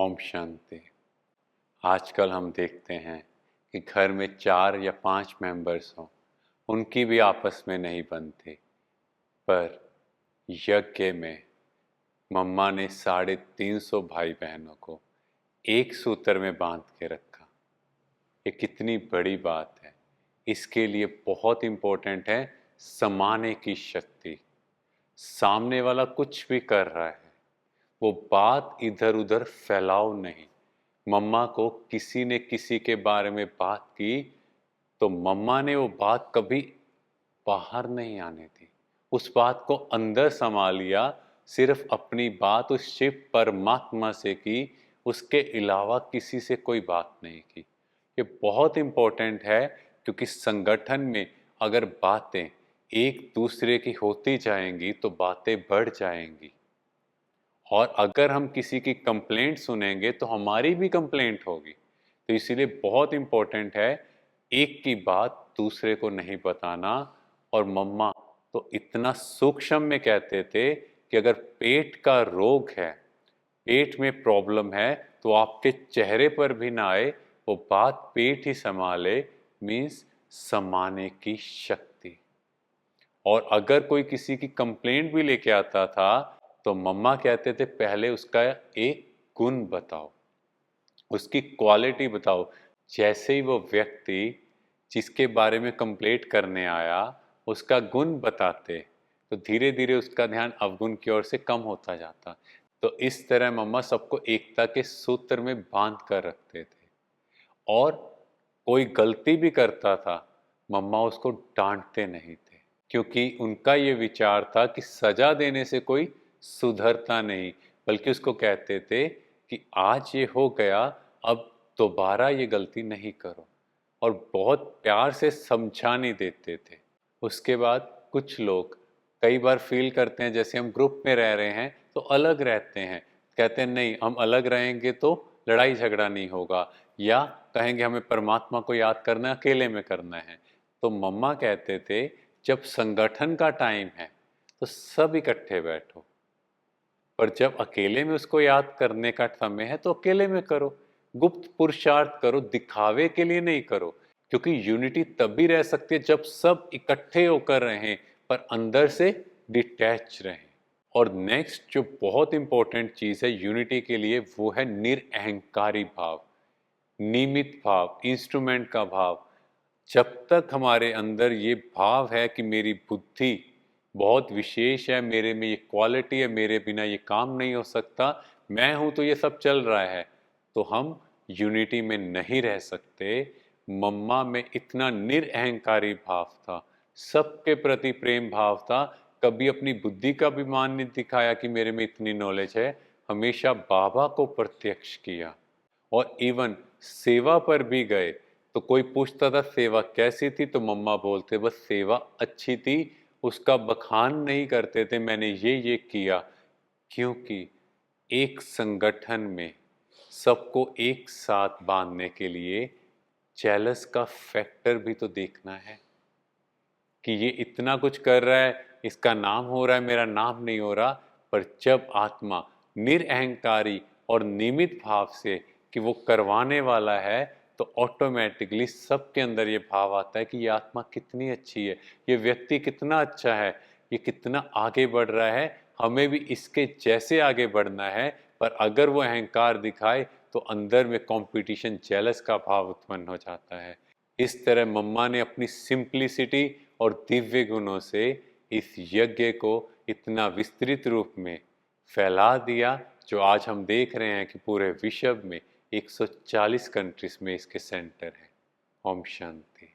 ओम शांति। आजकल हम देखते हैं कि घर में 4 या 5 मेंबर्स हों, उनकी भी आपस में नहीं बनती। पर यज्ञ में मम्मा ने 350 भाई बहनों को एक सूत्र में बांध के रखा। ये कितनी बड़ी बात है। इसके लिए बहुत इम्पोर्टेंट है समाने की शक्ति। सामने वाला कुछ भी कर रहा है, वो बात इधर उधर फैलाओ नहीं। मम्मा को किसी ने किसी के बारे में बात की तो मम्मा ने वो बात कभी बाहर नहीं आने दी। उस बात को अंदर समा लिया। सिर्फ अपनी बात उस शिव परमात्मा से की, उसके अलावा किसी से कोई बात नहीं की। ये बहुत इम्पोर्टेंट है, क्योंकि संगठन में अगर बातें एक दूसरे की होती जाएंगी तो बातें बढ़ जाएंगी। और अगर हम किसी की कंप्लेंट सुनेंगे तो हमारी भी कंप्लेंट होगी। तो इसीलिए बहुत इम्पोर्टेंट है एक की बात दूसरे को नहीं बताना। और मम्मा तो इतना सूक्ष्म में कहते थे कि अगर पेट का रोग है, पेट में प्रॉब्लम है, तो आपके चेहरे पर भी ना आए, वो बात पेट ही संभाले। मीन्स समाने की शक्ति। और अगर कोई किसी की कंप्लेंट भी लेके आता था तो मम्मा कहते थे पहले उसका एक गुण बताओ, उसकी क्वालिटी बताओ। जैसे ही वो व्यक्ति जिसके बारे में कंप्लेंट करने आया उसका गुण बताते, तो धीरे धीरे उसका ध्यान अवगुण की ओर से कम होता जाता। तो इस तरह मम्मा सबको एकता के सूत्र में बांध कर रखते थे। और कोई गलती भी करता था, मम्मा उसको डांटते नहीं थे, क्योंकि उनका ये विचार था कि सजा देने से कोई सुधरता नहीं, बल्कि उसको कहते थे कि आज ये हो गया, अब दोबारा ये गलती नहीं करो। और बहुत प्यार से समझाने देते थे। उसके बाद कुछ लोग कई बार फील करते हैं जैसे हम ग्रुप में रह रहे हैं तो अलग रहते हैं। कहते हैं नहीं, हम अलग रहेंगे तो लड़ाई झगड़ा नहीं होगा, या कहेंगे हमें परमात्मा को याद करना है, अकेले में करना है। तो मम्मा कहते थे जब संगठन का टाइम है तो सब इकट्ठे बैठो, पर जब अकेले में उसको याद करने का समय है तो अकेले में करो। गुप्त पुरुषार्थ करो, दिखावे के लिए नहीं करो। क्योंकि यूनिटी तभी रह सकती है जब सब इकट्ठे होकर रहें, पर अंदर से डिटैच रहें। और नेक्स्ट जो बहुत इंपॉर्टेंट चीज है यूनिटी के लिए, वो है निरअहंकारी भाव, निमित भाव, इंस्ट्रूमेंट का भाव। जब तक हमारे अंदर ये भाव है कि मेरी बुद्धि बहुत विशेष है, मेरे में ये क्वालिटी है, मेरे बिना ये काम नहीं हो सकता, मैं हूं तो ये सब चल रहा है, तो हम यूनिटी में नहीं रह सकते। मम्मा में इतना निरअहंकारी भाव था, सबके प्रति प्रेम भाव था। कभी अपनी बुद्धि का भी मान नहीं दिखाया कि मेरे में इतनी नॉलेज है, हमेशा बाबा को प्रत्यक्ष किया। और इवन सेवा पर भी गए तो कोई पूछता था सेवा कैसी थी, तो मम्मा बोलते बस सेवा अच्छी थी। उसका बखान नहीं करते थे मैंने ये किया। क्योंकि एक संगठन में सबको एक साथ बांधने के लिए जेलस का फैक्टर भी तो देखना है कि ये इतना कुछ कर रहा है, इसका नाम हो रहा है, मेरा नाम नहीं हो रहा। पर जब आत्मा निरअहंकारी और निमित भाव से कि वो करवाने वाला है, तो ऑटोमेटिकली सबके अंदर ये भाव आता है कि ये आत्मा कितनी अच्छी है, ये व्यक्ति कितना अच्छा है, ये कितना आगे बढ़ रहा है, हमें भी इसके जैसे आगे बढ़ना है। पर अगर वो अहंकार दिखाए तो अंदर में कंपटीशन, जेलस का भाव उत्पन्न हो जाता है। इस तरह मम्मा ने अपनी सिंप्लिसिटी और दिव्य गुणों से इस यज्ञ को इतना विस्तृत रूप में फैला दिया, जो आज हम देख रहे हैं कि पूरे विश्व में 140 कंट्रीज में इसके सेंटर है। ओम शांति।